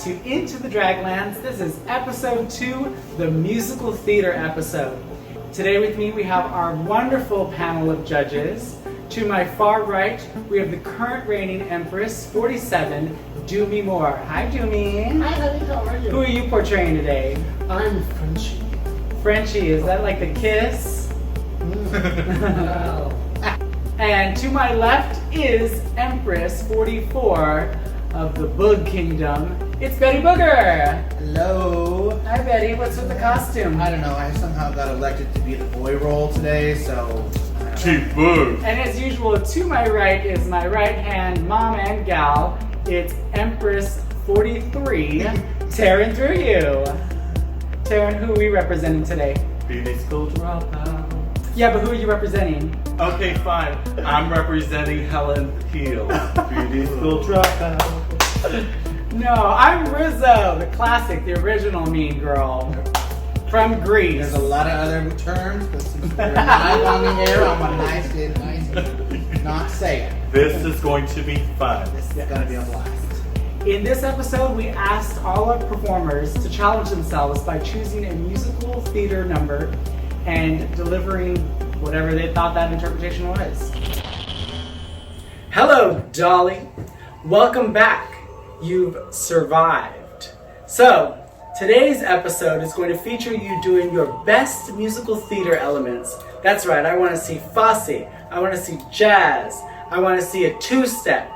to Into the Draglands. This is episode 2, the musical theater episode. Today with me we have our wonderful panel of judges. To my far right, we have the current reigning Empress, 47, Doomy Moore. Hi, Doomy. Hi, honey. How are you? Who are you portraying today? I'm Frenchie. Frenchie, is that like the kiss? Wow. And to my left is Empress 44 of the Boog Kingdom. It's Betty Booger. Hello. Hi Betty, what's with the costume? I don't know, I somehow got elected to be the boy role today, so... Chief Boog. And as usual, to my right is my right hand mom and gal. It's Empress 43, Taryn Thru-U. Taryn, who are we representing today? Beauty school dropout. Yeah, but who are you representing? Okay, fine. I'm representing Helen Peel. Beauty school dropout. No, I'm Rizzo, the classic, the original Mean Girl. From Greece. There's a lot of other terms, but since we're live on the air, I'm a nice not say it. This is going to be fun. This is going to be a blast. In this episode, we asked all our performers to challenge themselves by choosing a musical theater number and delivering whatever they thought that interpretation was. Hello, Dolly. Welcome back. You've survived. So, today's episode is going to feature you doing your best musical theater elements. That's right, I want to see Fosse, I want to see jazz, I want to see a two-step,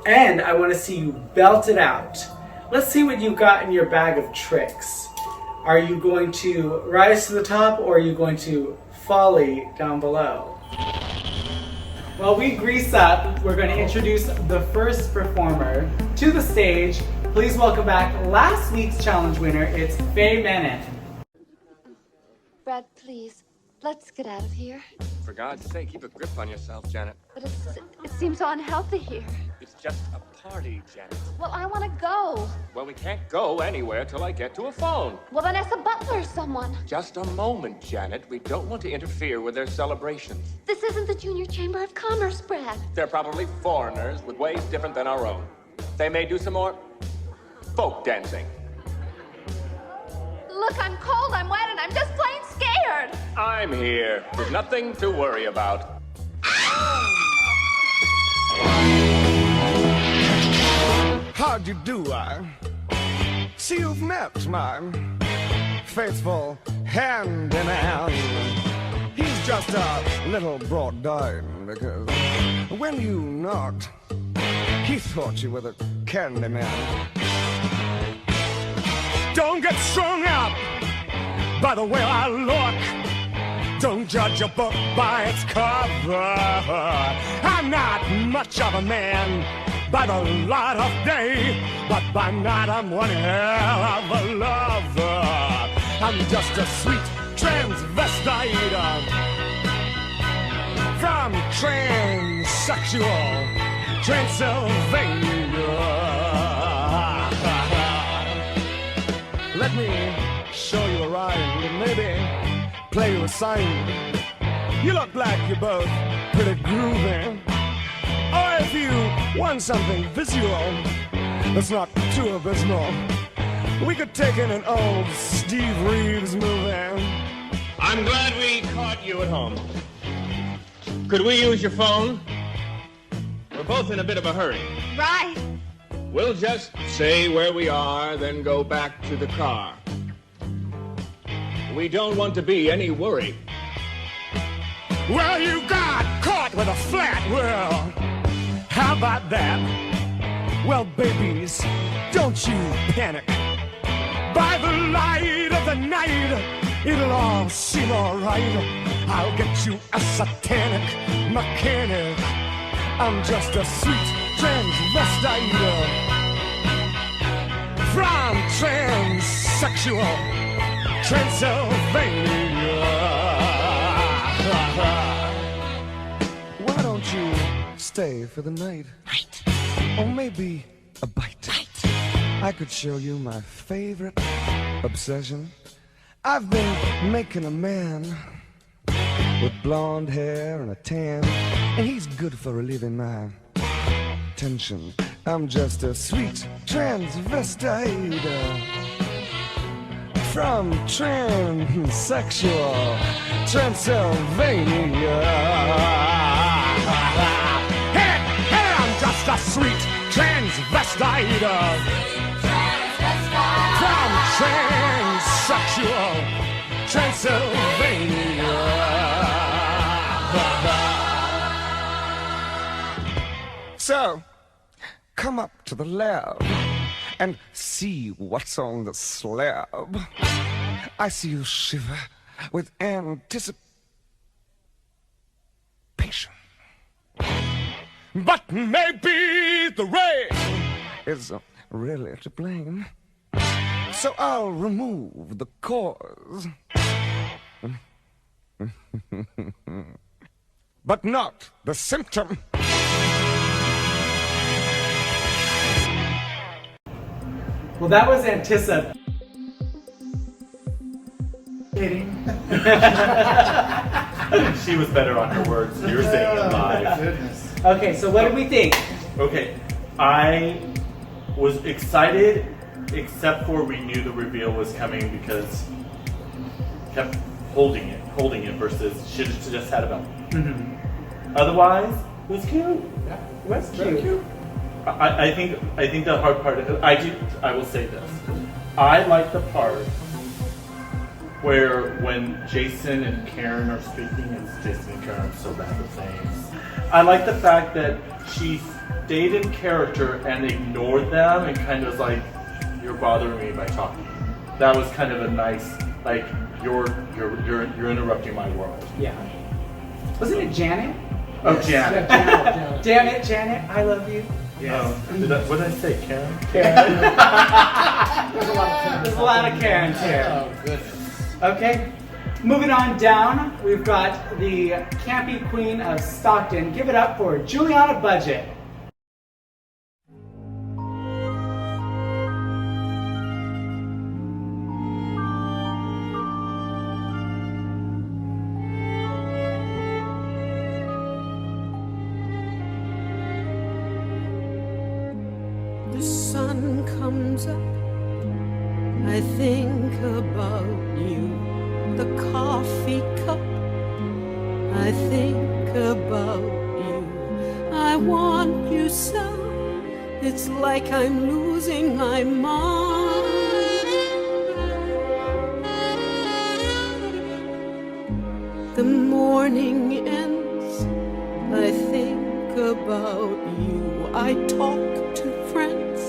and I want to see you belt it out. Let's see what you got in your bag of tricks. Are you going to rise to the top, or are you going to folly down below? While we grease up, we're going to introduce the first performer to the stage. Please welcome back last week's challenge winner. It's Faye Mennon. Brad, please, let's get out of here. For God's sake, keep a grip on yourself, Janet. But it seems so unhealthy here. It's just a party, Janet. Well, I want to go. Well, we can't go anywhere till I get to a phone. Well, then ask a butler or someone. Just a moment, Janet. We don't want to interfere with their celebrations. This isn't the Junior Chamber of Commerce, Brad. They're probably foreigners with ways different than our own. They may do some more folk dancing. Look, I'm cold, I'm wet, and I'm just plain scared. I'm here. There's nothing to worry about. How'd you do, I see you've met my faithful handyman. He's just a little brought down because when you knocked, he thought you were the candy man. Don't get strung up by the way I look. Don't judge a book by its cover. I'm not much of a man by the light of day, but by night I'm one hell of a lover. I'm just a sweet transvestite from transsexual Transylvania. Let me show you a rhyme and maybe play you a sign. You look like you're both pretty groovy. Or if you want something visual that's not too abysmal, we could take in an old Steve Reeves movie. I'm glad we caught you at home. Could we use your phone? We're both in a bit of a hurry. Right. We'll just say where we are, then go back to the car. We don't want to be any worry. Well, you got caught with a flat world. How about that? Well, babies, don't you panic. By the light of the night, it'll all seem all right. I'll get you a satanic mechanic. I'm just a sweet transvestite from transsexual Transylvania. Why don't you stay for the night? Right. Or maybe a bite. Right. I could show you my favorite obsession. I've been making a man with blonde hair and a tan, and he's good for relieving my tension. I'm just a sweet transvestite from transsexual Transylvania. Hey, I'm just a sweet transvestite from transsexual Transylvania. So, come up to the lab and see what's on the slab. I see you shiver with anticipation. But maybe the rain is really to blame. So I'll remove the cause. But not the symptom. Well, that was anticipating. She was better on her words. You were saying it live. Goodness. Okay, so what did we think? Okay, I was excited, except for we knew the reveal was coming because kept holding it versus should have just had a belt. Otherwise, it was cute. Yeah. It was cute. I think the hard part. I will say this. I like the part where when Jason and Karen are speaking, and Jason and Karen are so bad with names. I like the fact that she stayed in character and ignored them and kind of was like, "You're bothering me by talking." That was kind of a nice, like, you're interrupting my world. Yeah. Wasn't it Janet? Oh, Janet. Yeah, Damn it, Janet, I love you. What did I say, Karen? Karen. There's a lot of Karens. There's a lot of Karens here. Oh, goodness. Okay, moving on down, we've got the campy queen of Stockton. Give it up for Julianna Budgett. The sun comes up, I think about you. The coffee cup, I think about you. I want you so, it's like I'm losing my mind. The morning ends, I think about you. I talk to friends,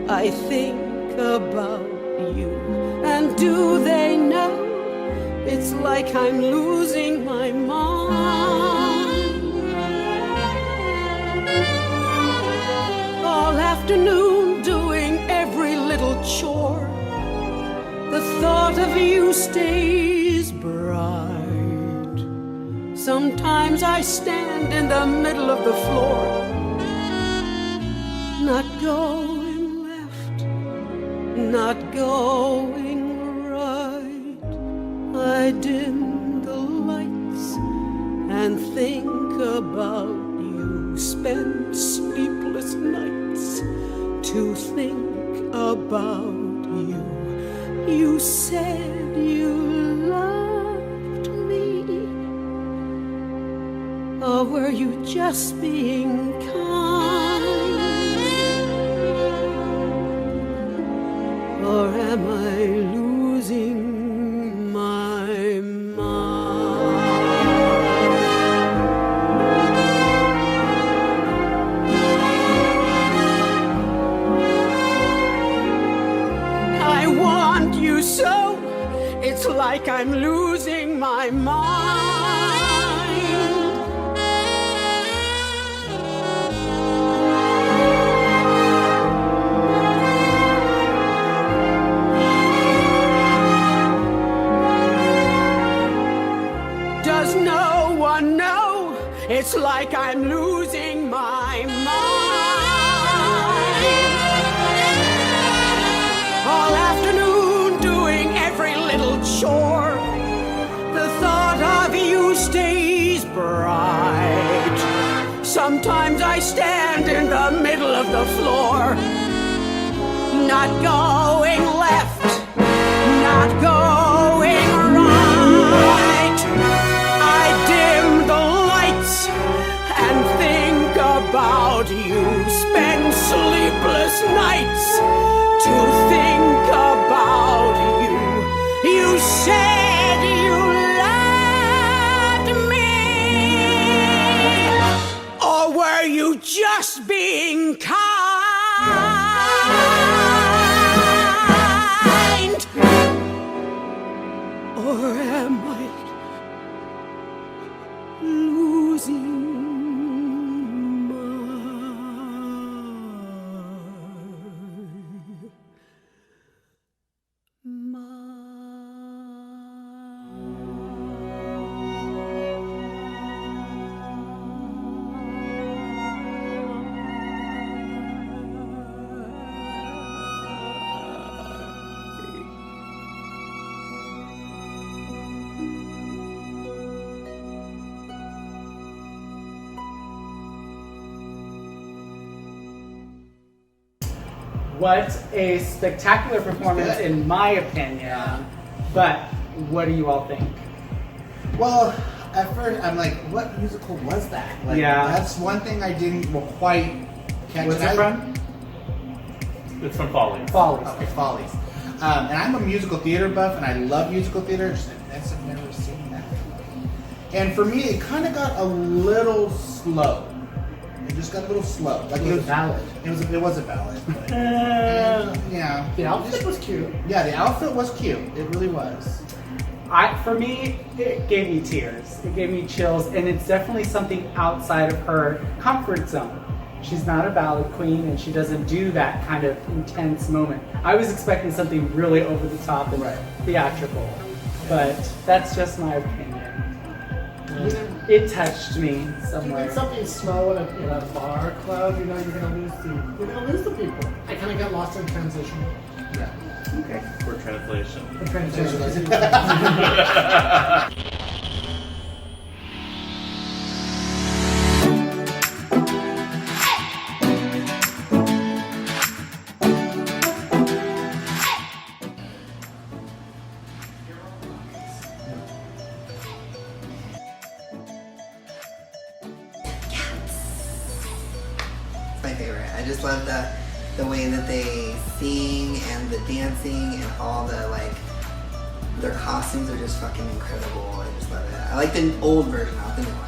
I think about you. And do they know it's like I'm losing my mind? All afternoon doing every little chore, the thought of you stays bright. Sometimes I stand in the middle of the floor, not going left, not going right. I dim the lights and think about you. Spend sleepless nights to think about you. You said you loved me, or were you just being kind? Or am I losing my mind? I want you so, it's like I'm losing my mind. Does no one know? It's like I'm losing my mind. All afternoon doing every little chore, the thought of you stays bright. Sometimes I stand in the the middle of the floor. Not going left, not going right. I dim the lights and think about you. Spend sleepless nights to think about you. You said you loved me, or were you just being kind? Or am I losing What a spectacular performance, in my opinion. But what do you all think? Well, at first I'm like, what musical was that? Like, Yeah. That's one thing I didn't quite catch. What's it from? It's from Follies. Follies. Okay, Follies. And I'm a musical theater buff, and I love musical theater. Just I've never seen that. And for me, it kind of got a little slow. It just got a little slow. Like It was a ballad. It was a ballad. But, yeah. The outfit was cute. Yeah, the outfit was cute. It really was. For me, it gave me tears. It gave me chills, and it's definitely something outside of her comfort zone. She's not a ballad queen, and she doesn't do that kind of intense moment. I was expecting something really over the top and theatrical, but that's just my opinion. It touched me somewhere. When something slow in a bar club, you know you're gonna lose the people. I kind of got lost in transition. Yeah. Okay. For translation. The transition. My favorite. I just love the way that they sing and the dancing and all the their costumes are just fucking incredible. I just love it. I like the old version, not the new one.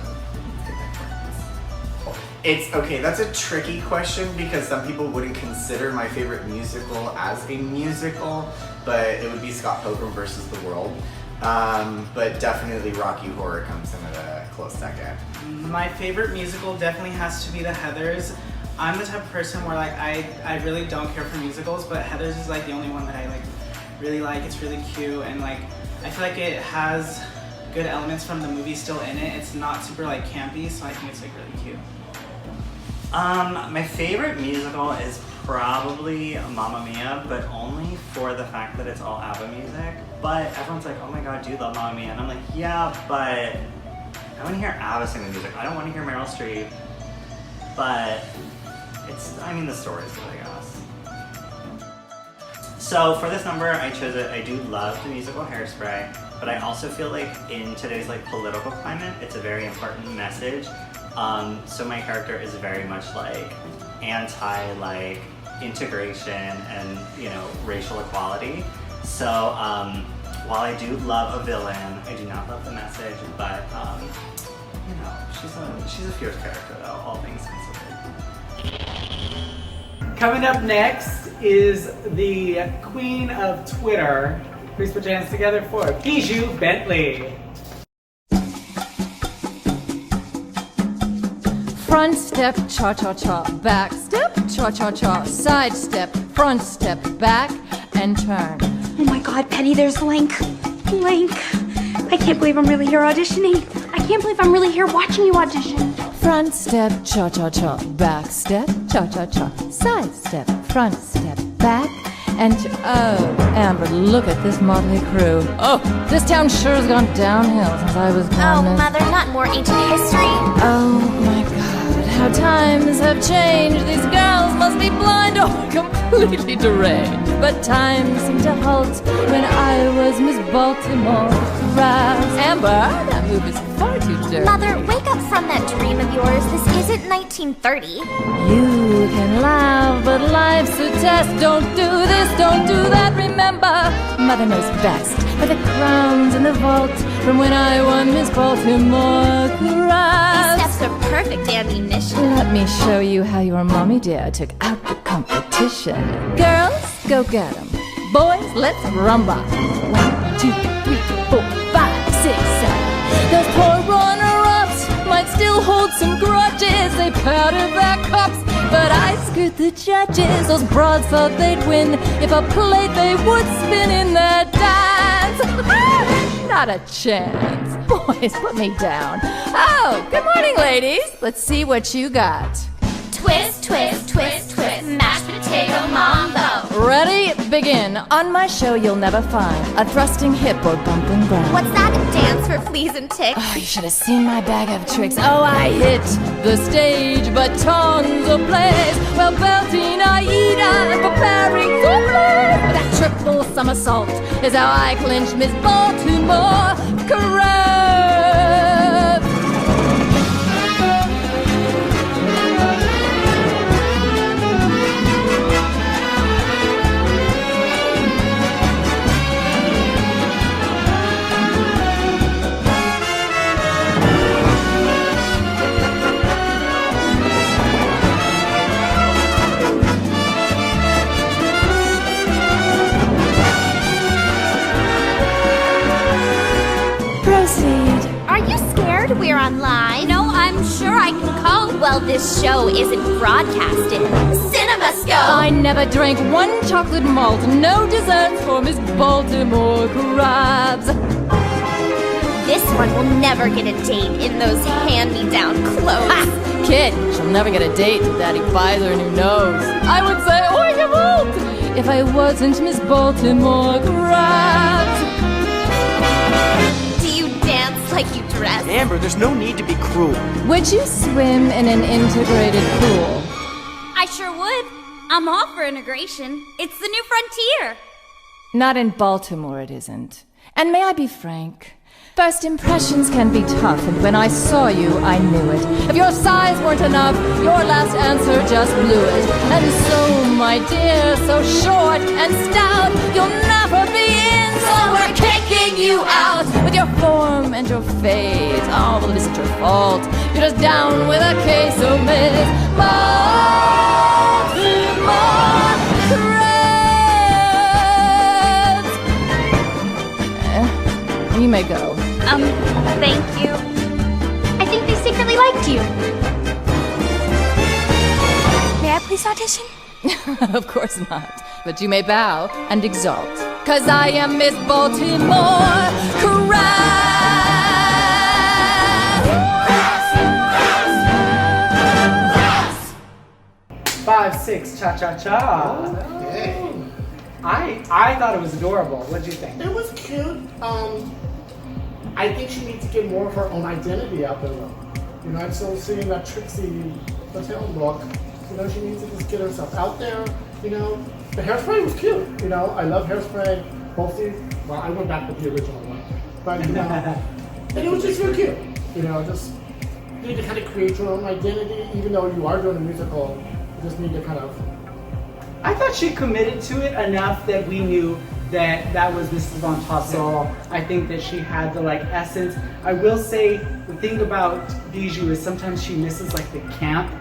It's okay, that's a tricky question because some people wouldn't consider my favorite musical as a musical, but it would be Scott Pilgrim versus the World. But definitely Rocky Horror comes in at a close second. My favorite musical definitely has to be The Heathers. I'm the type of person where I really don't care for musicals, but Heathers is the only one that I really like. It's really cute, and I feel like it has good elements from the movie still in it. It's not super campy, so I think it's really cute. My favorite musical is probably Mamma Mia, but only for the fact that it's all ABBA music. But everyone's like, oh my god, do you love Mamma Mia? And I'm like, yeah, but I want to hear ABBA sing the music. I don't want to hear Meryl Streep. But the story's good, I guess. So for this number, I chose it. I do love the musical Hairspray, but I also feel like in today's political climate, it's a very important message. So my character is very much anti integration and racial equality. So while I do love a villain, I do not love the message. But she's a fierce character though, all things considered. Coming up next is the queen of Twitter. Please put your hands together for Bijou Bentley. Front step, cha-cha-cha, back step, cha-cha-cha, side step, front step, back, and turn. Oh my god, Penny, there's Link. Link. I can't believe I'm really here auditioning. I can't believe I'm really here watching you audition. Front step, cha-cha-cha, back step, cha-cha-cha, side step, front step, back, and oh, Amber, look at this motley crew. Oh, this town sure has gone downhill since I was born. Oh, Mother, not more ancient history. Oh my god, how times have changed. These girls must be blind or completely deranged. But time seemed to halt when I was Miss Baltimore. Rise, Amber, that move is far too dirty. Mother, wake up from that dream of yours. This isn't 1930. You can laugh, but life's a test. Don't do this, don't do that. Remember, Mother knows best. For the crowns in the vault from when I won Miss Baltimore. These steps are perfect ammunition. Let me show you how your mommy dear took out the competition. Girls, go get 'em. Boys, let's rumba. 1, 2, 3, 4, 5, 6, 7. Those poor runner-ups might still hold some grudges. They powdered their cups, but I screwed the judges. Those broads thought they'd win if I played, they would spin in their dance. Not a chance. Boys, put me down. Oh, good morning, ladies. Let's see what you got. Twist, twist, twist, twist. Mashed potato mambo. Ready? Begin. On my show, you'll never find a thrusting hip or bumping ground. What's that? A dance for fleas and ticks? Oh, you should have seen my bag of tricks. Oh, I hit the stage, but tons of plays. Well, belting Aida and preparing for play. That triple somersault is how I clinched Miss Baltimore. Correct. Are you scared we're on live? No, I'm sure I can call. Well, this show isn't broadcasted. CinemaScope! I never drank one chocolate malt, no desserts for Miss Baltimore crabs. This one will never get a date in those hand-me-down clothes. Ha! Kid, she'll never get a date till Daddy buys her a new nose. I would say, oh, you won't, if I wasn't Miss Baltimore crabs. Like you dress. Amber, there's no need to be cruel. Would you swim in an integrated pool? I sure would. I'm all for integration. It's the new frontier. Not in Baltimore, it isn't. And may I be frank? First impressions can be tough, and when I saw you, I knew it. If your size weren't enough, your last answer just blew it. And so, my dear, so short and stout, you'll never be in, so we're kicking you out. With your form and your face, oh, well, it isn't your fault. You're just down with a case of Miss Baltimore crabs. You may go. Thank you. I think they secretly liked you. May I please audition? Of course not. But you may bow and exalt. 'Cause I am Miss Baltimore crabs. 5, 6, cha-cha-cha. Okay. I thought it was adorable. What did you think? It was cute. I think she needs to get more of her own identity out there though. You know, I'm still seeing that Trixie Mattel look. You know, she needs to just get herself out there. You know, the hairspray was cute. You know, I love hairspray. Mostly, well, I went back with the original one. But, you know, and it was just real cute. You know, just you need to kind of create your own identity. Even though you are doing a musical, you just need to kind of... I thought she committed to it enough that we knew that was Mrs. Von Tassel. I think that she had the essence. I will say the thing about Bijou is sometimes she misses the camp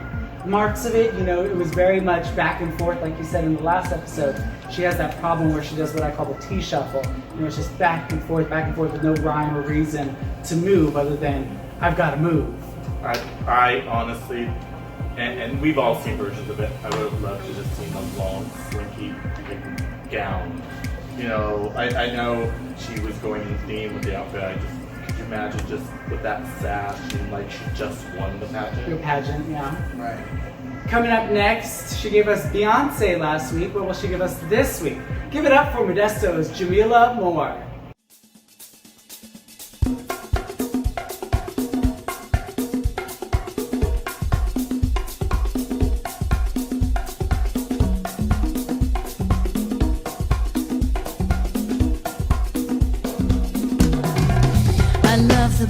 marks of it. You know, it was very much back and forth, like you said in the last episode. She has that problem where she does what I call the tea shuffle. You know, it's just back and forth with no rhyme or reason to move other than I've got to move. I honestly, and we've all seen versions of it, I would have loved to just seen a long, slinky gown. You know, I know she was going in theme with the outfit. Could you imagine just with that sash and she just won the pageant? Your pageant, yeah. Right. Coming up next, she gave us Beyonce last week. What will she give us this week? Give it up for Modesto's Jaymelah Moore.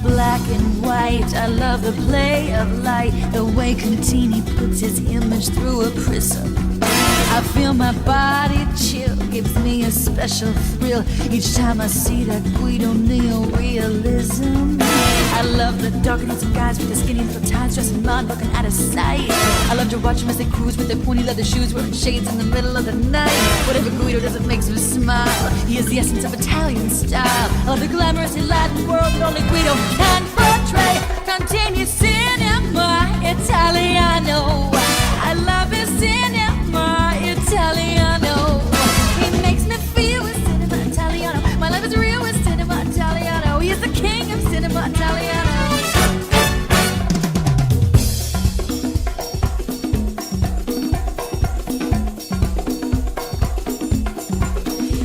black and white. I love the play of light, the way Contini puts his image through a prism. I feel my body chill, gives me a special thrill each time I see that Guido neo-realism. I love the dark and handsome guys with the skinny little ties, dressing mod, looking out of sight. I love to watch them as they cruise with their pointy leather shoes, wearing shades in the middle of the night. Whatever Guido does, it makes me smile. He is the essence of Italian style. I love the glamorous Latin world that only Guido can portray. Continue cinema Italiano. I love his cinema Italiano. He makes me feel with cinema Italiano. My life is real with cinema Italiano. He is the king of cinema Italiano.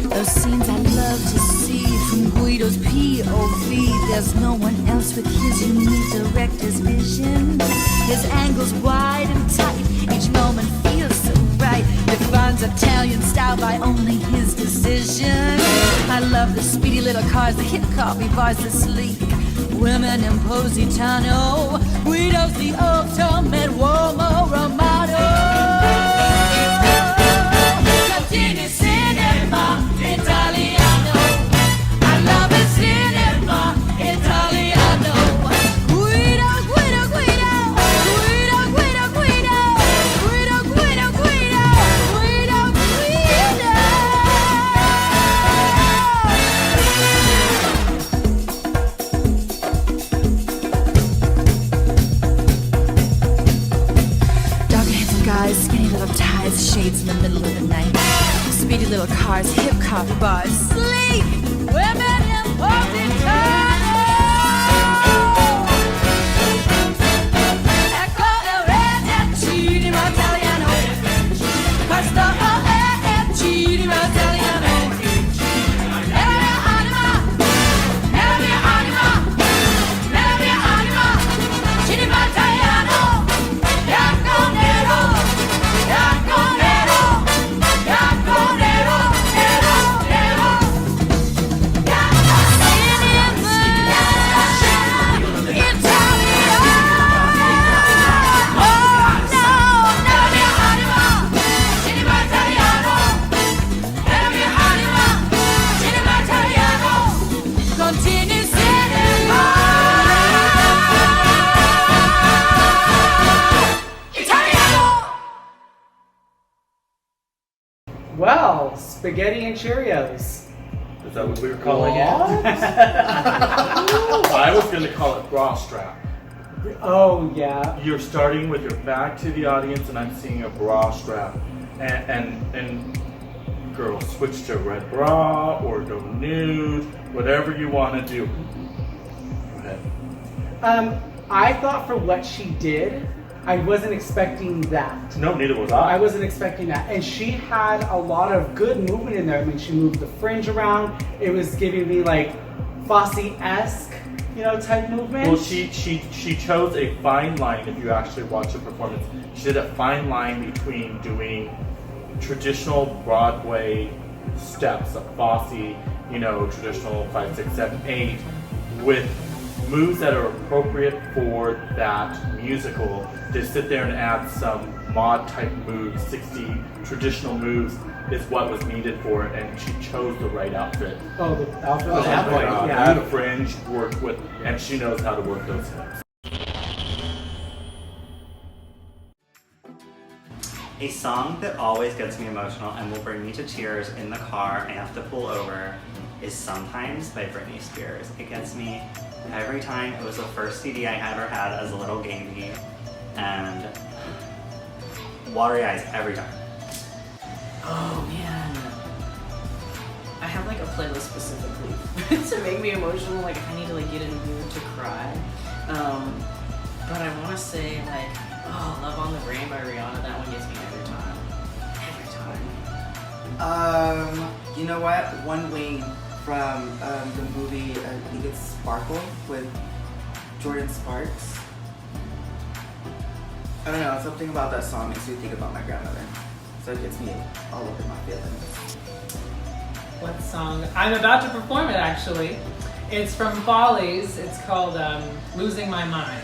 Those scenes I love to see from Guido's POV. There's no one else with his unique director's vision. His angles wide and tight, each moment feels so right. Defines Italian style by only his decision. I love the speedy little cars, the hip coffee bars, the sleek women in Positano. Guido's the ultimate uomo romano. Continue cinema Italiano. I love his cinema Italiano. Guido, Guido, Guido. Guido, Guido, Guido. Guido, Guido, Guido. Guido, Guido. Dark and handsome guys, skinny little ties, shades in the middle of the night. Speedy little cars, hip coffee bars, sleek women in Positano. Ecco le rete cinema Italiano. Questo è cinema Italiano. Nella mia anima, nella mia anima, nella mia anima, cinema Italiano. Bianco nero, bianco nero, bianco nero, nero, nero. Well, spaghetti and Cheerios. Is that what we were calling it? I was going to call it bra strap. Oh, yeah. You're starting with your back to the audience, and I'm seeing a bra strap. And girls, switch to red bra or go nude, whatever you want to do. Go ahead. I thought for what she did, I wasn't expecting that. No, neither was I. I wasn't expecting that. And she had a lot of good movement in there. I mean, she moved the fringe around. It was giving me like Fosse-esque, type movement. Well, she chose a fine line. If you actually watch the performance, she did a fine line between doing traditional Broadway steps of Fosse, traditional 5, 6, 7, 8, with moves that are appropriate for that musical. To sit there and add some mod type moves, 60 traditional moves is what was needed for it, and she chose the right outfit. Oh, the outfit was Add a fringe, work with, and she knows how to work those hips. A song that always gets me emotional and will bring me to tears in the car I have to pull over is Sometimes by Britney Spears. It gets me every time. It was the first CD I ever had as a little gamey, and watery eyes every time. Oh man. I have like a playlist specifically to make me emotional, like if I need to like get in a mood to cry. But I wanna say Love on the Brain by Rihanna, that one gets me every time. Every time. You know what? One Wing from the movie, I think it's Sparkle with Jordan Sparks. I don't know, something about that song makes me think about my grandmother. So it gets me all over my feelings. What song? I'm about to perform it actually. It's from Follies. It's called Losing My Mind.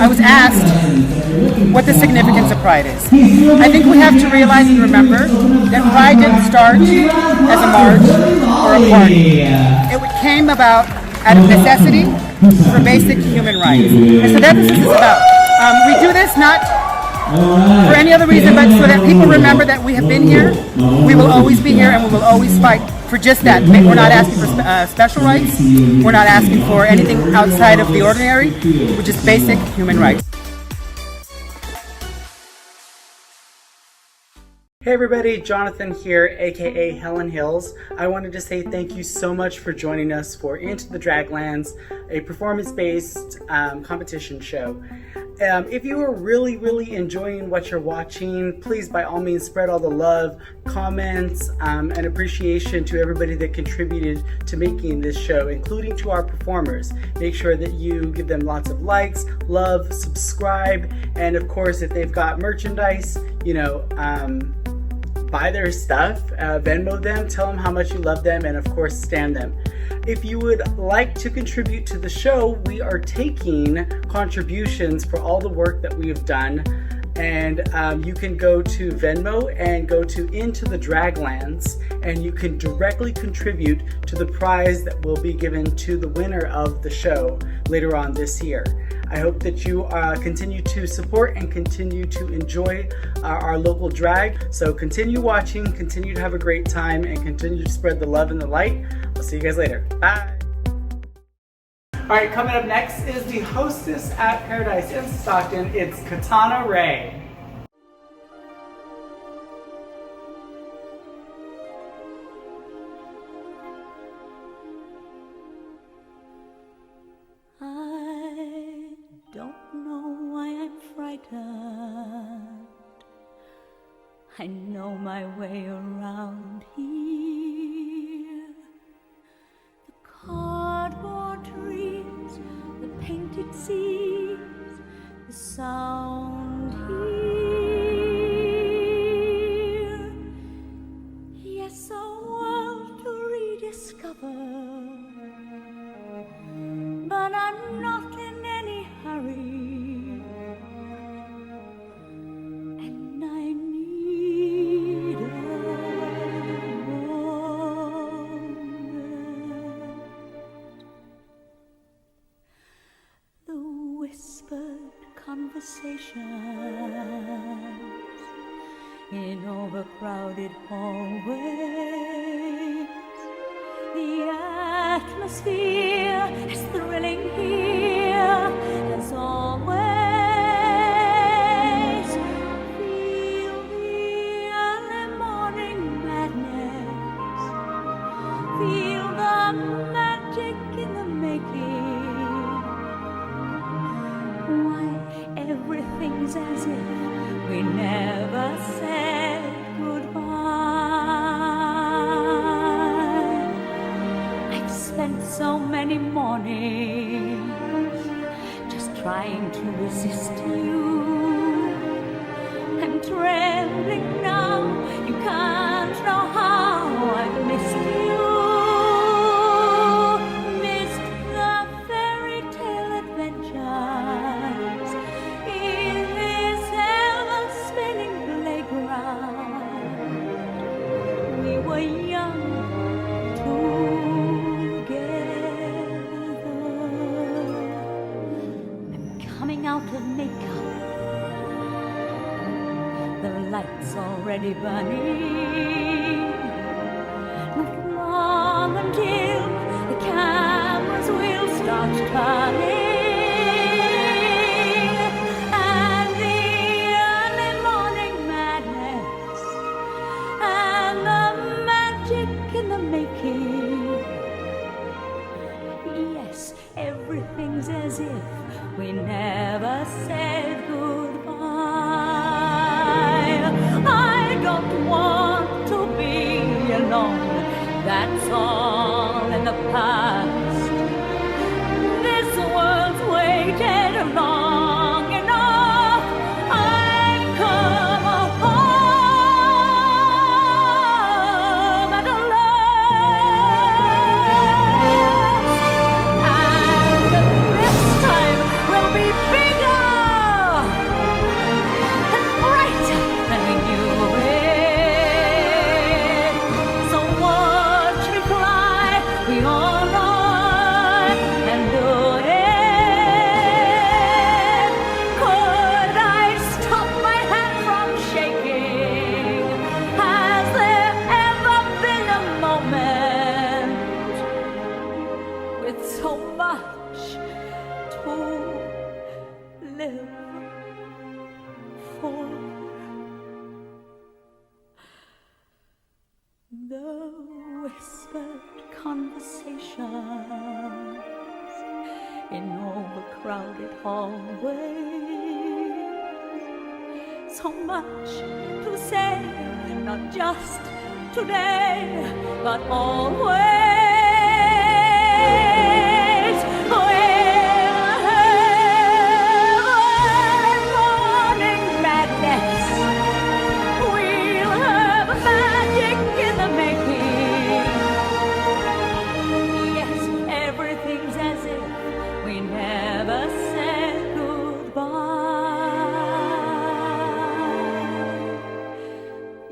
I was asked what the significance of Pride is. I think we have to realize and remember that Pride didn't start as a march or a party. It came about out of necessity for basic human rights. And so that's what this is about. We do this not for any other reason but so that people remember that we have been here, we will always be here, and we will always fight for just that. We're not asking for special rights. We're not asking for anything outside of the ordinary, which is basic human rights. Hey everybody, Jonathan here, aka Helen Hills. I wanted to say thank you so much for joining us for Into the Draglands, a performance-based competition show. If you are really enjoying what you're watching, please by all means spread all the love, comments, and appreciation to everybody that contributed to making this show, including to our performers. Make sure that you give them lots of likes, love, subscribe, and of course if they've got merchandise, buy their stuff, Venmo them, tell them how much you love them, and of course stand them. If you would like to contribute to the show, we are taking contributions for all the work that we have done, and you can go to Venmo and go to Into the Draglands, and you can directly contribute to the prize that will be given to the winner of the show later on this year. I hope that you continue to support and continue to enjoy our local drag. So continue watching, continue to have a great time, and continue to spread the love and the light. I'll see you guys later. Bye. All right, coming up next is the hostess at Paradise in Stockton. It's Katana Rei. I know my way around here. The cardboard trees, the painted seas, the sound here. Yes, a world to rediscover, but I'm not in any hurry. conversations in overcrowded hallways. The atmosphere is thrilling here as always. Feel the early morning madness. Feel the magic in the making. Why, everything's as if we never said goodbye. I've spent so many mornings just trying to resist you. I'm trembling now, you can't know how I've missed you. Missed the fairy tale adventures in this ever-spinning playground. We were young together. I'm coming out of makeup. The lights already burning. Not long until the cameras will start turning. And the early morning madness and the magic in the making. Yes, everything's as if we never said goodbye. I don't want to be alone. That's all in the past. This world's waited long enough. I've come home at last. And this time will be bigger and brighter than we knew it. So watch me fly, we all run and do it. Could I stop my hand from shaking? Has there ever been a moment with so much to live for? The whispered conversations in overcrowded hallways. So much to say, not just today, but always. Morning madness. We'll have magic in the making. Yes, everything's as if we never said goodbye.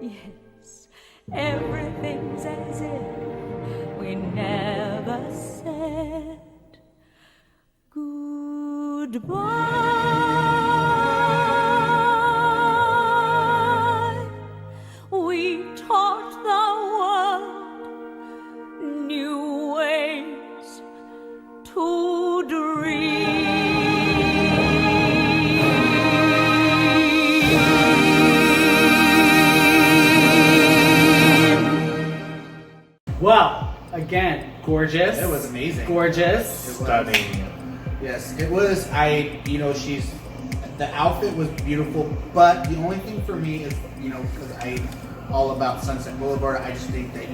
Yes, everything's as if we never said goodbye. We taught the world new ways to dream. Well, again, gorgeous. It was amazing. Gorgeous. Stunning. Yes, it was. She's, the outfit was beautiful, but the only thing for me is, because I'm all about Sunset Boulevard, I just think that,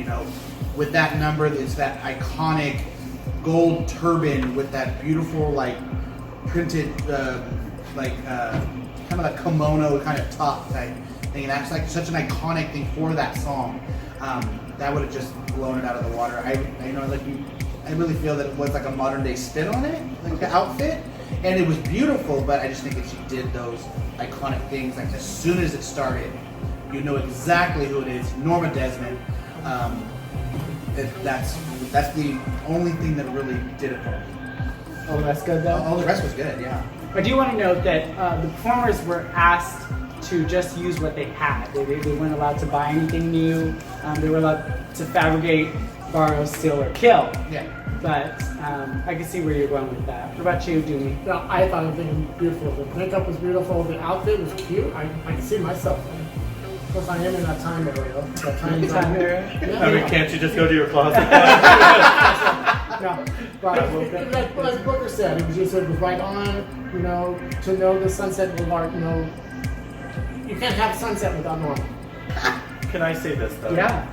with that number, it's that iconic gold turban with that beautiful, like, printed, kind of like kimono kind of top type thing. And that's like such an iconic thing for that song. That would have just blown it out of the water. I really feel that it was like a modern day spin on it, like the outfit, and it was beautiful. But I just think if she did those iconic things, like as soon as it started, you know exactly who it is, Norma Desmond. That's the only thing that really did it for me. Oh, that's good though? All the rest was good, yeah. I do want to note that the performers were asked to just use what they had. They weren't allowed to buy anything new. They were allowed to fabricate, borrow, steal, or kill. Yeah. But I can see where you're going with that. What about you, Dooney? No, I thought everything was beautiful. The makeup was beautiful. The outfit was cute. I can see myself. Of course, I am in that time area. That time area. Yeah. I mean, can't you just go to your closet? No, but like Booker said, it was just it was right on. You know, to know the Sunset Boulevard. You know, you can't have sunset without Norma. Can I say this though? Yeah.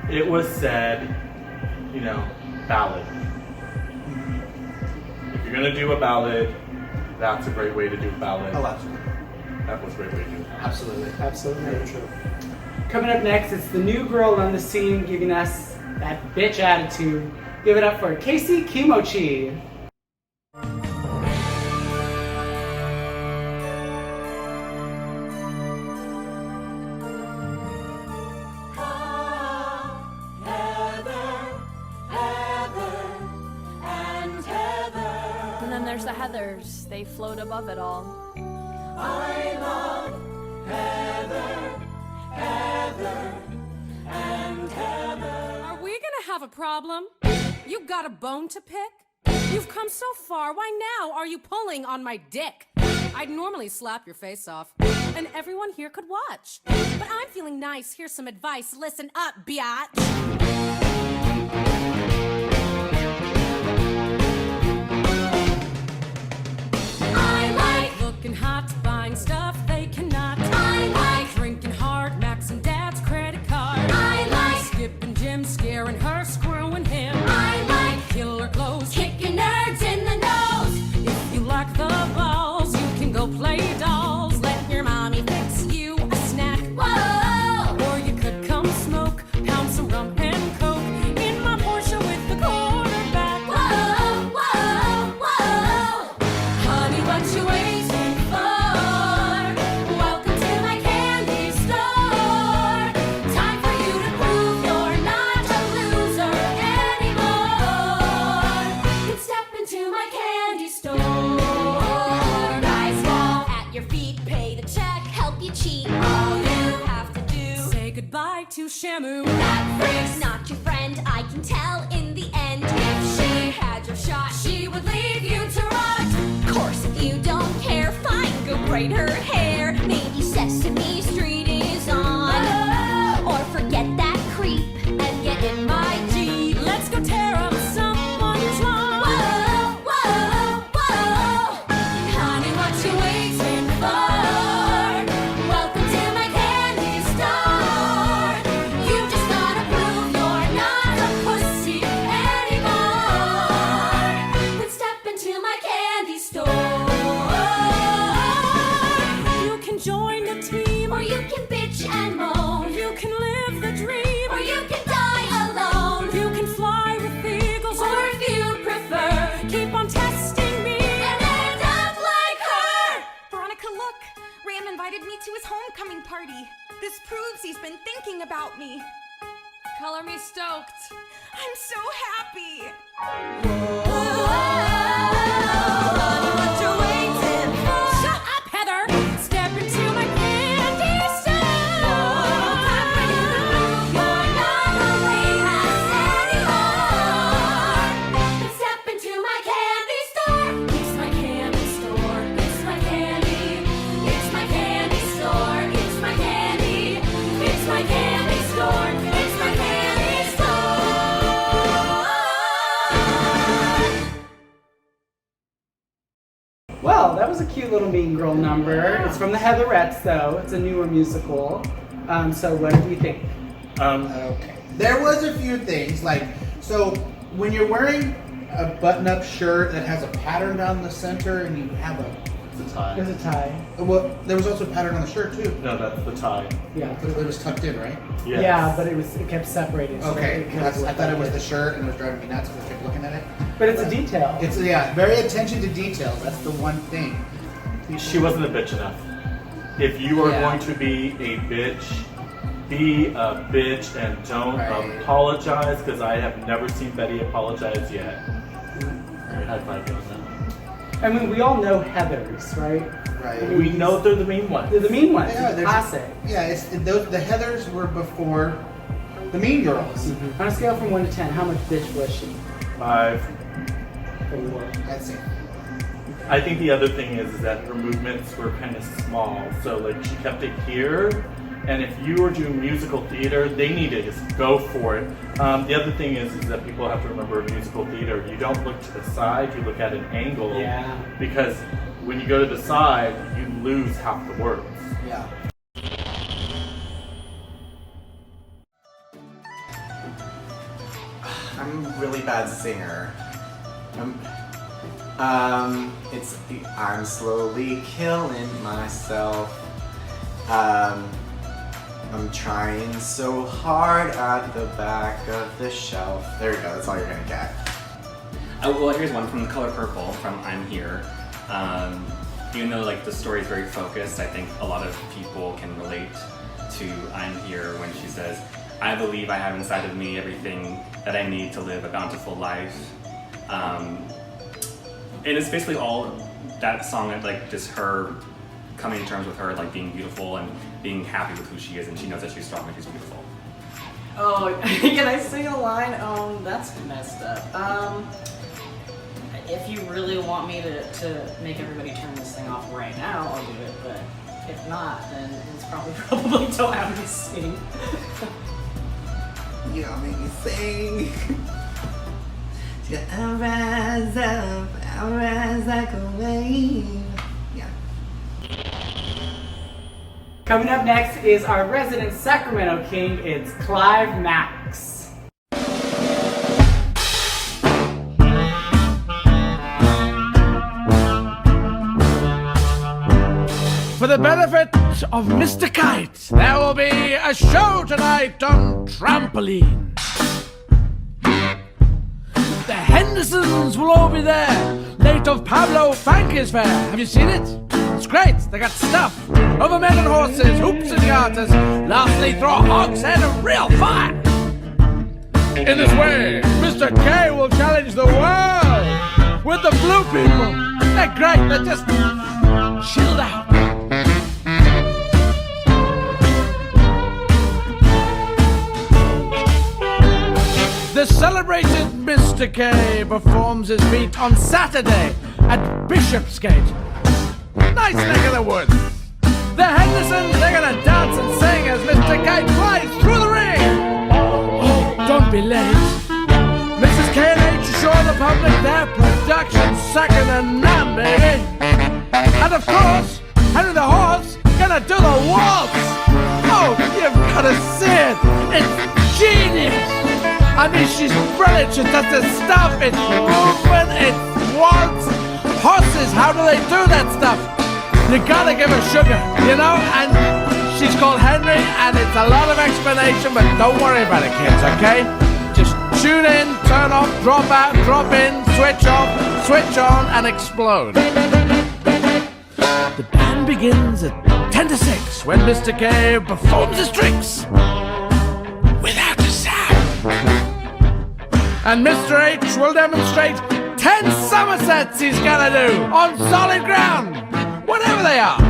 It was said, you know, ballad. If you're gonna do a ballad, that's a great way to do a ballad. Oh, absolutely. That was a great way to do it. Absolutely. Absolutely. Very true. Coming up next, it's the new girl on the scene giving us that bitch attitude. Give it up for Kaesy Kimochi. And then there's the Heathers. They float above it all. I love Heather, Heather, and Heather. Are we gonna have a problem? You got a bone to pick? You've come so far, why now are you pulling on my dick? I'd normally slap your face off, and everyone here could watch. But I'm feeling nice, here's some advice, listen up, biatch. I like looking hot, buying stuff they cannot. I like drinking hard, maxing dad's credit card. I like skipping gym, scaring her, screwing him. I like killer clothes, kicking nerds in the nose. If you like the balls, you can go play dolls. Let your mommy fix you a snack. Whoa! Or you could come smoke, pound some rum and coke in my Porsche with the quarterback. Whoa, whoa, whoa. Honey, what you waiting for? Welcome to my candy store. Time for you to prove you're not a loser anymore. You step into my candy store. Guys fall at your feet, pay the check, help you cheat. All you have to do, Say goodbye to Shamu. that freak's not your friend, I can tell in the end. If she had your shot, she would leave you to rot. Course, if you don't care, fine, go braid her hair. Maybe Sesame Street is on. Or forget that creep and get in my Jeep. Let's go tear up someone's lawn. Whoa, whoa, whoa. Honey, what you waiting for? Welcome to my candy store. You just gotta prove you're not a pussy anymore. Then step into my candy store. You can join the team, Or you can bitch and moan. you can live the dream, Or you can die alone. you can fly with eagles, Or if you prefer, keep on testing me. and end up like her. Veronica, look! Ram invited me to his homecoming party. This proves he's been thinking about me. Color me stoked. I'm so happy! What you waiting for? Shut up, Heather! Step into my candy store. Time for you to prove you're not a waitress anymore. Then step into my candy store. It's my candy store. It's my candy. It's my candy store. It's my candy. It's my candy store. It's my candy store. Well, that was a cute little Mean Girl number. It's from the Heatherettes, though. It's a newer musical. So what do you think? Okay. There was a few things, like, so when you're wearing a button-up shirt that has a pattern down the center and you have It's a tie. There's a tie. well, there was also a pattern on the shirt too. No, that's the tie. Yeah. But it was tucked in, right? Yes. Yeah, but it kept separated. so Okay, it kind of I looked thought it like was the shirt and it was driving me nuts because I kept looking at it. But it's a detail. It's very attention to detail. That's the one thing. She wasn't a bitch enough. If you are Yeah. going to be a bitch, be a bitch and don't Right. apologize, because I have never seen Betty apologize yet. Alright, high five you on that. I mean, we all know Heathers, right? Right. I mean, We know they're the mean ones. They're the mean ones. Yeah, they're Classic. Yeah, the Heathers were before the Mean Girls. On a scale from 1 to 10, how much bitch was she? 5. 4. I'd say. I think the other thing is that her movements were kind of small, so like she kept it here. And if you were doing musical theater, they need to just go for it. The other thing is that people have to remember musical theater. You don't look to the side; you look at an angle. Yeah. Because when you go to the side, you lose half the words. Yeah. I'm a really bad singer. I'm slowly killing myself. I'm trying so hard at the back of the shelf. There we go, that's all you're gonna get. Well, here's one from The Color Purple from I'm Here. Even though like the story is very focused, I think a lot of people can relate to I'm Here when she says, I believe I have inside of me everything that I need to live a bountiful life. And it's basically all that song, like just her coming to terms with her like being beautiful and being happy with who she is, and she knows that she's strong and she's beautiful. Oh, can I sing a line? That's messed up. If you really want me to make everybody turn this thing off right now, I'll do it, but if not, then it's probably don't have me sing. You don't make me sing. I'll rise up, I'll rise like a wave. Yeah. Coming up next is our resident Sacramento King. It's Clive Maxx. For the benefit of Mr. Kite, there will be a show tonight on trampoline. The Hendersons will all be there. Late of Pablo Frank is fair. Have you seen it? It's great. They got stuff over men and horses, hoops and garters. Lastly, throw a hogshead of real fire. In this way, Mr. K will challenge the world with the blue people. They're great. They're just chilled out. The celebrated Mr. K performs his feat on Saturday at Bishopsgate. Nice neck of the woods. The Hendersons, they're gonna dance and sing as Mr. K flies through the ring. Oh, don't be late. Mrs. K and H assure the public their production's second to none, baby. And of course, Henry the Horse gonna do the waltz. Oh, you've gotta see it. It's genius. I mean, she's brilliant. She does this stuff. It's movement, it's waltz. Horses, how do they do that stuff? You gotta give her sugar, you know? And she's called Henry, and it's a lot of explanation, but don't worry about it, kids, okay? Just tune in, turn off, drop out, drop in, switch off, switch on, and explode. The band begins at 10 to 6 when Mr. K performs his tricks without a sound. And Mr. H will demonstrate 10 somersets he's gonna do on solid ground, whatever they are.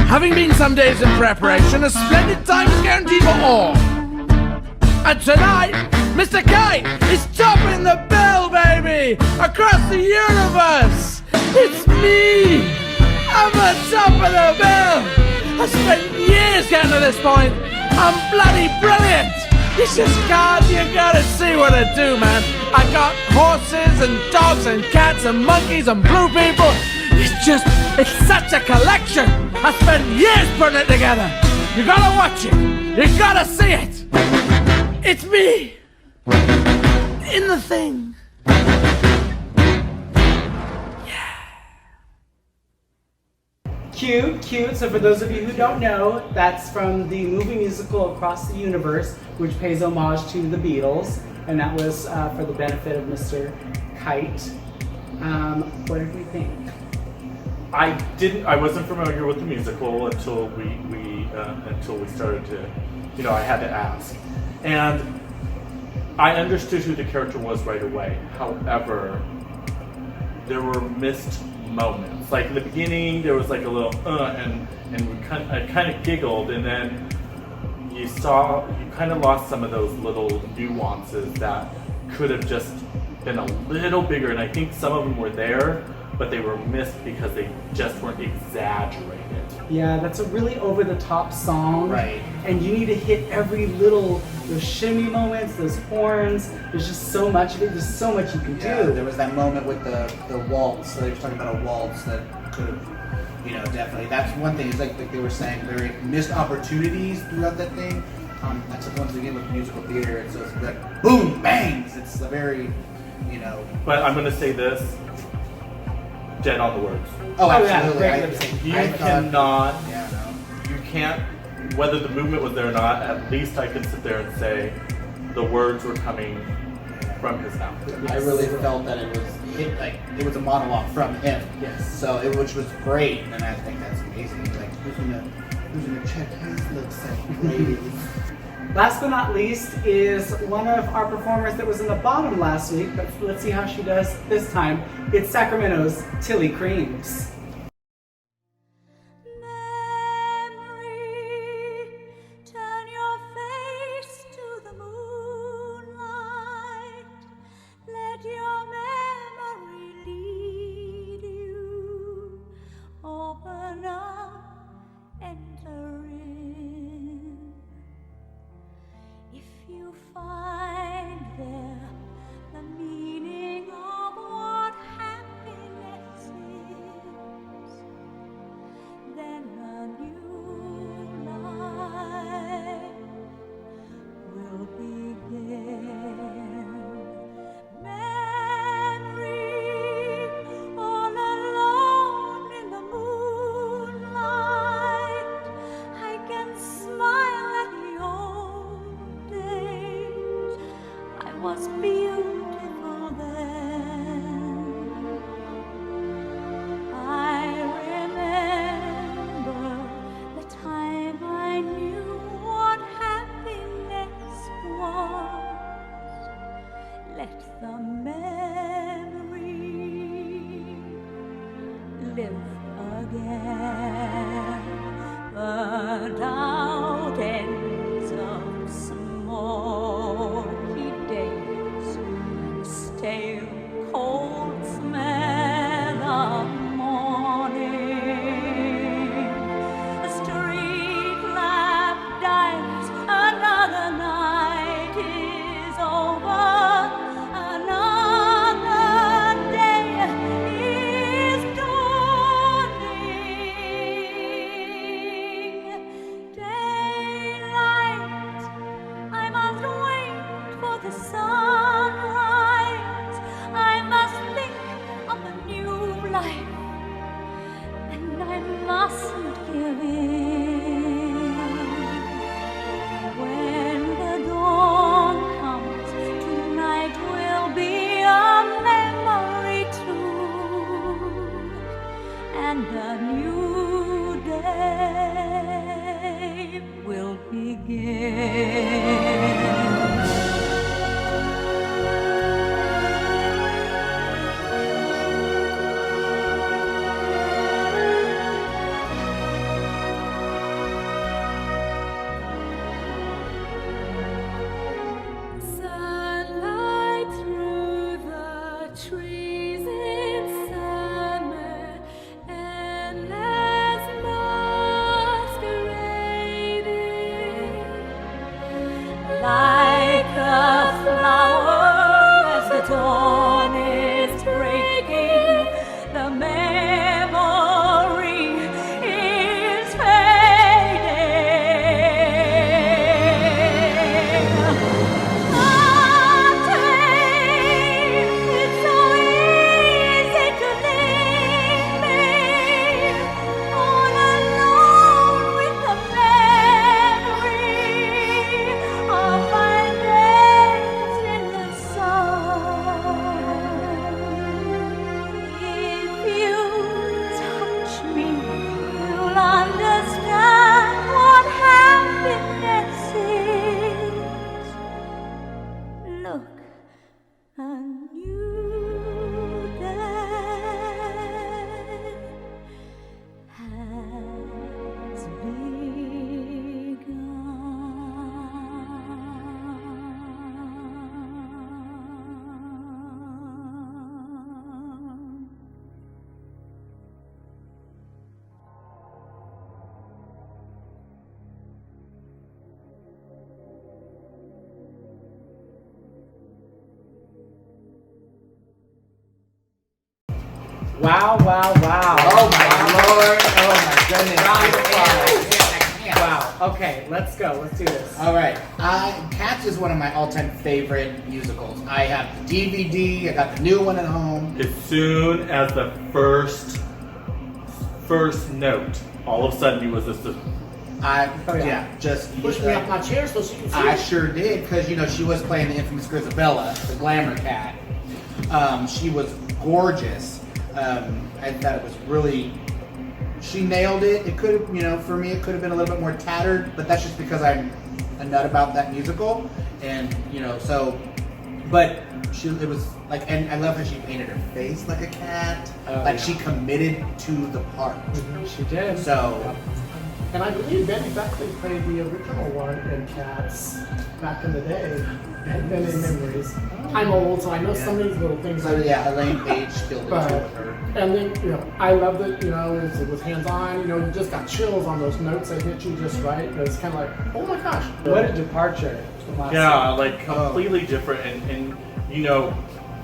Having been some days in preparation, a splendid time is guaranteed for all. And tonight, Mr. K is topping the bill, baby, across the universe. It's me. I'm on top of the bill. I spent years getting to this point. I'm bloody brilliant. It's just cards, you gotta see what I do, man. I got horses and dogs and cats and monkeys and blue people. It's such a collection. I spent years putting it together. You gotta watch it. You gotta see it. It's me. In the thing. Cute. So for those of you who don't know, that's from the movie musical Across the Universe, which pays homage to the Beatles, and that was for the benefit of Mr. Kite. What did we think? I wasn't familiar with the musical until we started to, I had to ask. And I understood who the character was right away. However, there were missed moments. Like in the beginning, there was like a little and I kind of giggled, and then you kind of lost some of those little nuances that could have just been a little bigger, and I think some of them were there, but they were missed because they just weren't exaggerated. Yeah, that's a really over-the-top song. Right. And you need to hit every little, those shimmy moments, those horns. There's just so much of it. There's so much you can do. There was that moment with the waltz. So they were talking about a waltz that could have, definitely. That's one thing. It's like they were saying, very missed opportunities throughout that thing. That's once again with musical theater. It's like boom, bangs. It's a very, But I'm going to say this. Dead on the words. Oh, absolutely. You can't, whether the movement was there or not, at least I can sit there and say the words were coming from his mouth. I really felt that it was a monologue from him. Yes. So which was great, and I think that's amazing. Like who's gonna check his looks like ladies? Last but not least is one of our performers that was in the bottom last week, but let's see how she does this time. It's Sacramento's Tilly Creams. Turn your face to the moonlight. Let your memory lead you. Open up, enter in. If you find there the meaning of what happiness is, then a new life will begin. Memory, all alone in the moonlight, I can smile at the old days. I was beautiful then. I remember the time I knew what happiness was. Let the memory live again. Burned out ends of smoky days, stale cold smell of morning. A street lamp dies, another night is over, another day is dawning. Daylight, I must wait Wow, wow, wow. Oh my lord. Oh my goodness. Round of applause. Wow. Okay, let's go. Let's do this. All right. Cats is one of my all-time favorite musicals. I have the DVD. I got the new one at home. As soon as the first note, all of a sudden you was just just push me off my chair so she can see. I sure did, because she was playing the infamous Grisabella, the glamour cat. She was gorgeous. I thought it was really. She nailed it. It could have, for me, it could have been a little bit more tattered, but that's just because I'm a nut about that musical, and but it was like, and I love how she painted her face like a cat, she committed to the part. She did. So, and I believe Benny Beckley played the original one in Cats back in the day. And Benny Memories. I'm old, so I know some of these little things. So Elaine Page killed it with her. And then, I love that, it was hands-on, you just got chills on those notes that hit you just right. It was kind of like, oh my gosh. What a departure from last Yeah, year. like completely different. And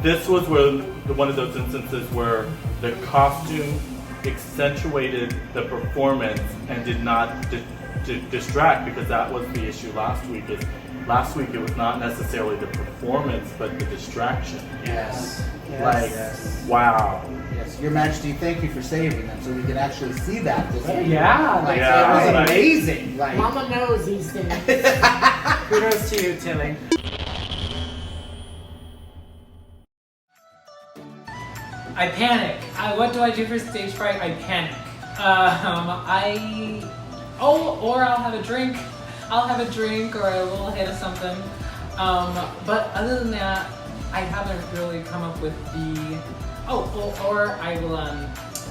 this was one of those instances where the costume accentuated the performance and did not distract, because that was the issue last week. Last week it was not necessarily the performance, but the distraction. Yes. Wow. Yes, Your Majesty, thank you for saving them so we can actually see that this week. Yeah. It was amazing. Mama knows these things. Kudos to you, Tilly. I panic. What do I do for stage fright? I panic. Or I'll have a drink. I'll have a drink or a little hit of something. But other than that, I haven't really come up with the. Or I will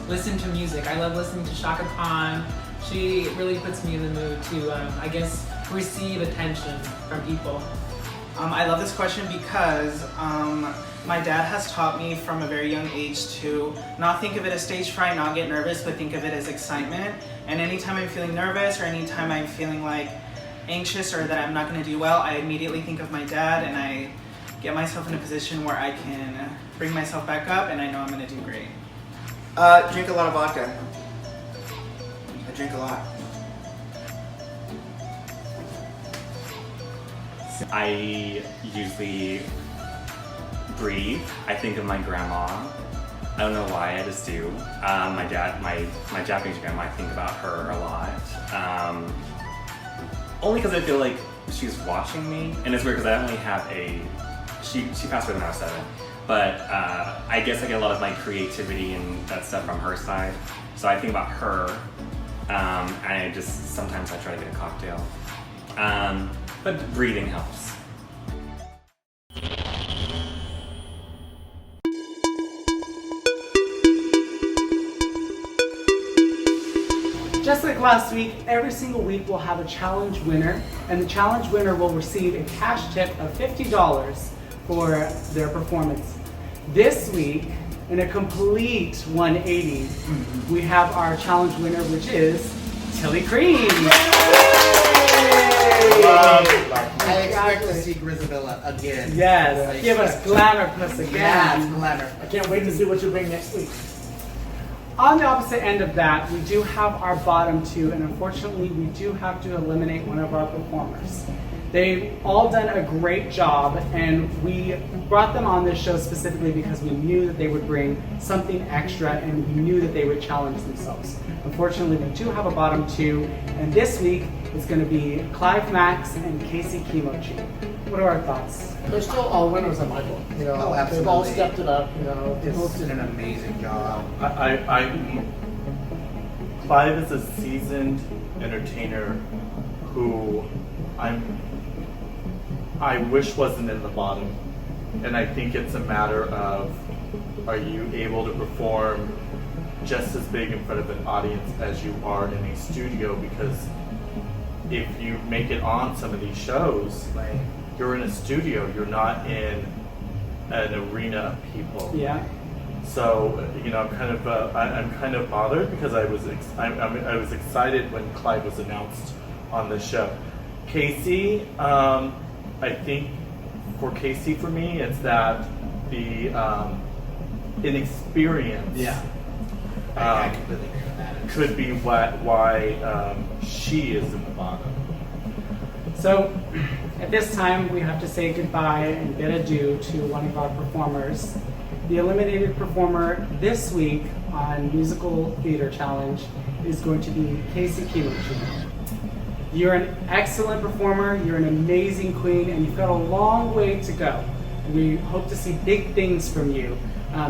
listen to music. I love listening to Shaka Khan. She really puts me in the mood to, receive attention from people. I love this question because my dad has taught me from a very young age to not think of it as stage fright, not get nervous, but think of it as excitement. And anytime I'm feeling nervous or anytime I'm feeling like anxious or that I'm not going to do well, I immediately think of my dad and I get myself in a position where I can bring myself back up and I know I'm going to do great. Drink a lot of vodka. I drink a lot. I usually breathe. I think of my grandma. I don't know why, I just do. My Japanese grandma, I think about her a lot. Only because I feel like she's watching me, and it's weird because I only have she passed away when I was 7, but I guess I get a lot of my creativity and that stuff from her side. So I think about her, and sometimes I try to get a cocktail. But breathing helps. Just like last week, every single week we'll have a challenge winner, and the challenge winner will receive a cash tip of $50 for their performance. This week, in a complete 180, we have our challenge winner, which is Tilly Cream. I expect to see Grisabella again. Yes, give us glamour plus again. Yes, glamour. I can't wait to see what you bring next week. On the opposite end of that, we do have our bottom 2, and unfortunately we do have to eliminate one of our performers. They've all done a great job, and we brought them on this show specifically because we knew that they would bring something extra and we knew that they would challenge themselves. Unfortunately, we do have a bottom 2, and this week it's going to be Clive, Maxx, and Kaesy, Kimochi. What are our thoughts? They're still all winners in my book. Absolutely. They've all stepped it up. They both did an amazing job. Clive is a seasoned entertainer who I wish wasn't in the bottom, and I think it's a matter of, are you able to perform just as big in front of an audience as you are in a studio? Because if you make it on some of these shows, you're in a studio, you're not in an arena of people. Yeah. So I'm kind of bothered because I was excited when Clive was announced on the show. Kaesy, I think for Kaesy, for me, it's that inexperience. Yeah. I completely agree with that. Could be why she is in the bottom. So, at this time, we have to say goodbye and bid adieu to one of our performers. The eliminated performer this week on Musical Theater Challenge is going to be Kaesy Kimochi. You're an excellent performer, you're an amazing queen, and you've got a long way to go. We hope to see big things from you.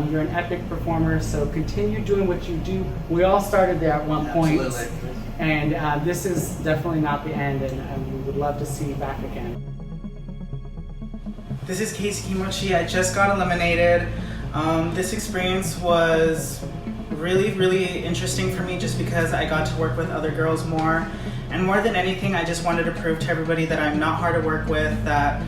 You're an epic performer, so continue doing what you do. We all started there at one point. Absolutely. And this is definitely not the end, and we would love to see you back again. This is Kaesy Kimochi. I just got eliminated. This experience was really, really interesting for me just because I got to work with other girls more. And more than anything, I just wanted to prove to everybody that I'm not hard to work with, that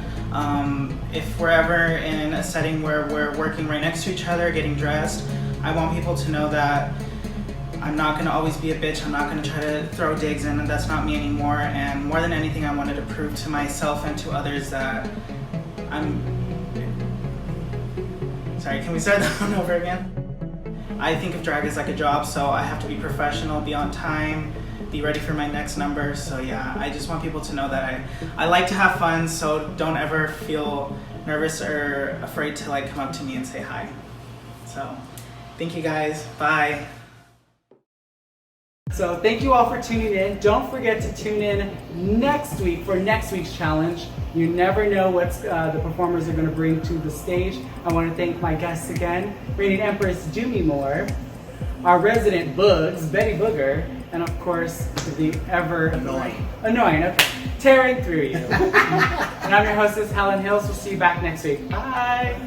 if we're ever in a setting where we're working right next to each other, getting dressed, I want people to know that I'm not going to always be a bitch, I'm not going to try to throw digs in, and that's not me anymore. And more than anything, I wanted to prove to myself and to others that Sorry, can we start that one over again? I think of drag as like a job, so I have to be professional, be on time, be ready for my next number. So yeah, I just want people to know that I like to have fun, so don't ever feel nervous or afraid to like come up to me and say hi. So, thank you guys, bye. So thank you all for tuning in. Don't forget to tune in next week for next week's challenge. You never know what the performers are going to bring to the stage. I want to thank my guests again, Reigning Empress Doomy Moore, our resident Bugs, Betty Booger, and of course the ever annoying, okay, tearing through you. And I'm your hostess, Helen Hills. We'll see you back next week. Bye.